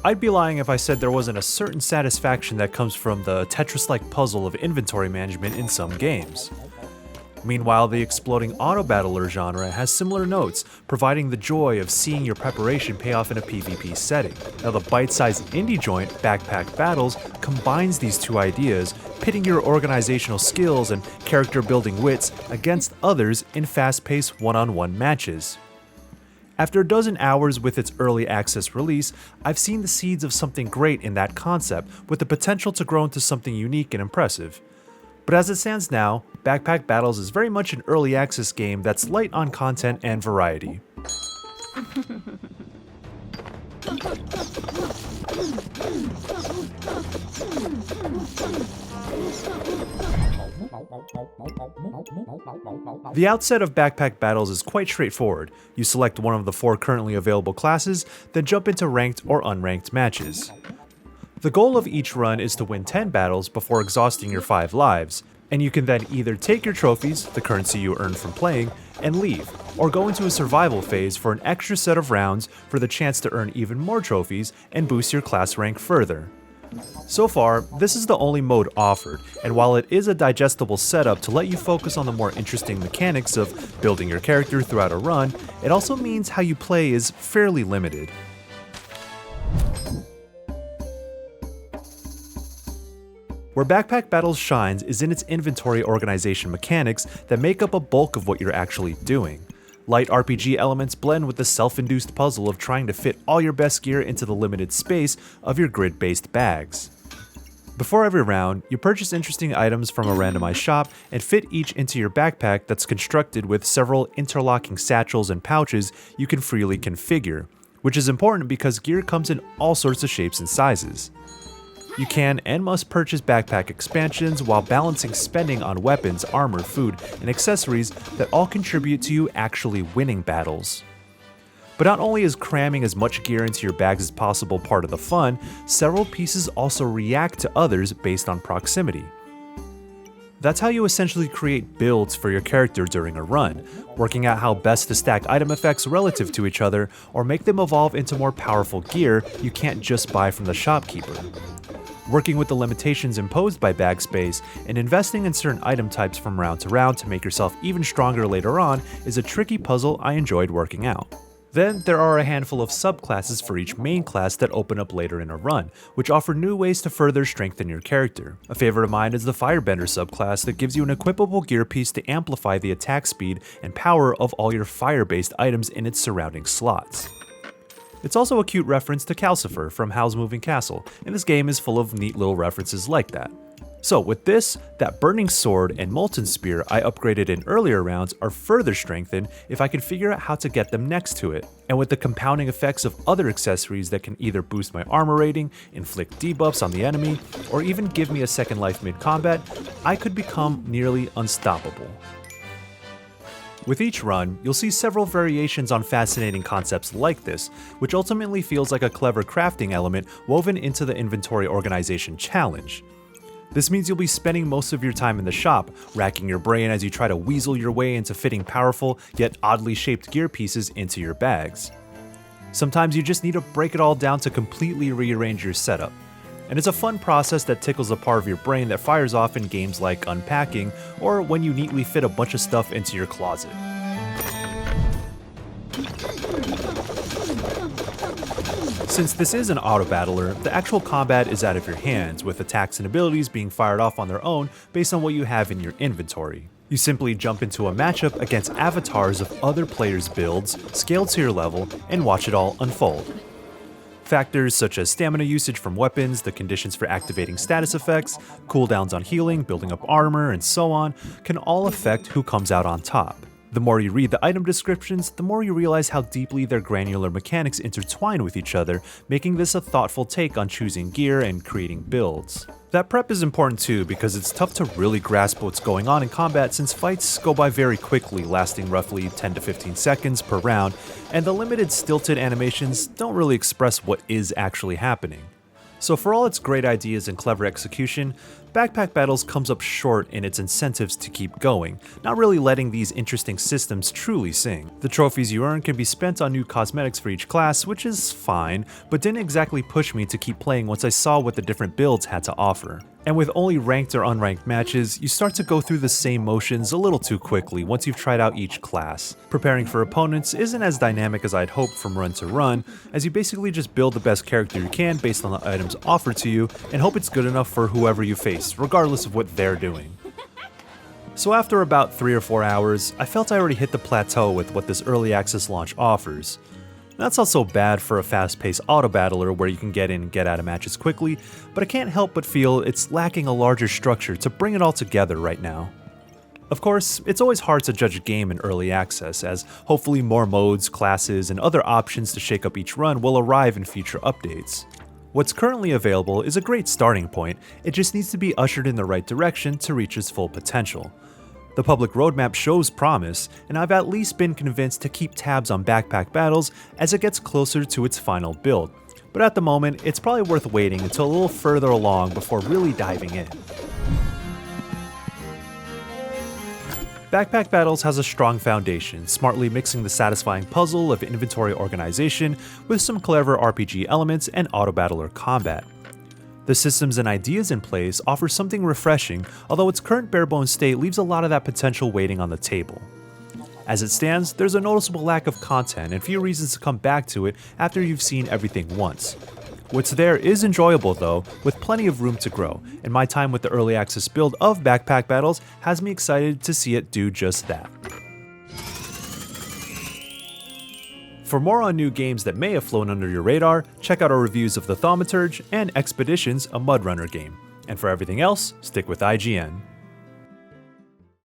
I'd be lying if I said there wasn't a certain satisfaction that comes from the Tetris-like puzzle of inventory management in some games. Meanwhile, the exploding autobattler genre has similar notes, providing the joy of seeing your preparation pay off in a PvP setting. Now, the bite-sized indie joint, Backpack Battles, combines these two ideas, pitting your organizational skills and character-building wits against others in fast-paced one-on-one matches. After a dozen hours with its early access release, I've seen the seeds of something great in that concept, with the potential to grow into something unique and impressive. But as it stands now, Backpack Battles is very much an early access game that's light on content and variety. The outset of Backpack Battles is quite straightforward. You select one of the 4 currently available classes, then jump into ranked or unranked matches. The goal of each run is to win 10 battles before exhausting your 5 lives, and you can then either take your trophies, the currency you earn from playing, and leave, or go into a survival phase for an extra set of rounds for the chance to earn even more trophies and boost your class rank further. So far, this is the only mode offered, and while it is a digestible setup to let you focus on the more interesting mechanics of building your character throughout a run, it also means how you play is fairly limited. Where Backpack Battles shines is in its inventory organization mechanics that make up a bulk of what you're actually doing. Light RPG elements blend with the self-induced puzzle of trying to fit all your best gear into the limited space of your grid-based bags. Before every round, you purchase interesting items from a randomized shop and fit each into your backpack that's constructed with several interlocking satchels and pouches you can freely configure, which is important because gear comes in all sorts of shapes and sizes. You can and must purchase backpack expansions while balancing spending on weapons, armor, food, and accessories that all contribute to you actually winning battles. But not only is cramming as much gear into your bags as possible part of the fun, several pieces also react to others based on proximity. That's how you essentially create builds for your character during a run, working out how best to stack item effects relative to each other or make them evolve into more powerful gear you can't just buy from the shopkeeper. Working with the limitations imposed by bag space and investing in certain item types from round to round to make yourself even stronger later on is a tricky puzzle I enjoyed working out. Then there are a handful of subclasses for each main class that open up later in a run, which offer new ways to further strengthen your character. A favorite of mine is the Firebender subclass that gives you an equipable gear piece to amplify the attack speed and power of all your fire-based items in its surrounding slots. It's also a cute reference to Calcifer from Howl's Moving Castle, and this game is full of neat little references like that. So with this, that Burning Sword and Molten Spear I upgraded in earlier rounds are further strengthened if I can figure out how to get them next to it, and with the compounding effects of other accessories that can either boost my armor rating, inflict debuffs on the enemy, or even give me a second life mid-combat, I could become nearly unstoppable. With each run, you'll see several variations on fascinating concepts like this, which ultimately feels like a clever crafting element woven into the inventory organization challenge. This means you'll be spending most of your time in the shop, racking your brain as you try to weasel your way into fitting powerful, yet oddly shaped gear pieces into your bags. Sometimes you just need to break it all down to completely rearrange your setup. And it's a fun process that tickles a part of your brain that fires off in games like unpacking, or when you neatly fit a bunch of stuff into your closet. Since this is an auto-battler, the actual combat is out of your hands, with attacks and abilities being fired off on their own based on what you have in your inventory. You simply jump into a matchup against avatars of other players' builds, scaled to your level, and watch it all unfold. Factors such as stamina usage from weapons, the conditions for activating status effects, cooldowns on healing, building up armor, and so on, can all affect who comes out on top. The more you read the item descriptions, the more you realize how deeply their granular mechanics intertwine with each other, making this a thoughtful take on choosing gear and creating builds. That prep is important too, because it's tough to really grasp what's going on in combat since fights go by very quickly, lasting roughly 10 to 15 seconds per round, and the limited stilted animations don't really express what is actually happening. So for all its great ideas and clever execution, Backpack Battles comes up short in its incentives to keep going, not really letting these interesting systems truly sing. The trophies you earn can be spent on new cosmetics for each class, which is fine, but didn't exactly push me to keep playing once I saw what the different builds had to offer. And with only ranked or unranked matches, you start to go through the same motions a little too quickly once you've tried out each class. Preparing for opponents isn't as dynamic as I'd hoped from run to run, as you basically just build the best character you can based on the items offered to you and hope it's good enough for whoever you face, regardless of what they're doing. So after about 3 or 4 hours, I felt I already hit the plateau with what this early access launch offers. That's not so bad for a fast-paced auto-battler where you can get in and get out of matches quickly, but I can't help but feel it's lacking a larger structure to bring it all together right now. Of course, it's always hard to judge a game in early access, as hopefully more modes, classes, and other options to shake up each run will arrive in future updates. What's currently available is a great starting point, it just needs to be ushered in the right direction to reach its full potential. The public roadmap shows promise, and I've at least been convinced to keep tabs on Backpack Battles as it gets closer to its final build. But at the moment, it's probably worth waiting until a little further along before really diving in. Backpack Battles has a strong foundation, smartly mixing the satisfying puzzle of inventory organization with some clever RPG elements and auto-battler combat. The systems and ideas in place offer something refreshing, although its current barebones state leaves a lot of that potential waiting on the table. As it stands, there's a noticeable lack of content and few reasons to come back to it after you've seen everything once. What's there is enjoyable though, with plenty of room to grow, and my time with the early access build of Backpack Battles has me excited to see it do just that. For more on new games that may have flown under your radar, check out our reviews of The Thaumaturge and Expeditions, a Mudrunner game. And for everything else, stick with IGN.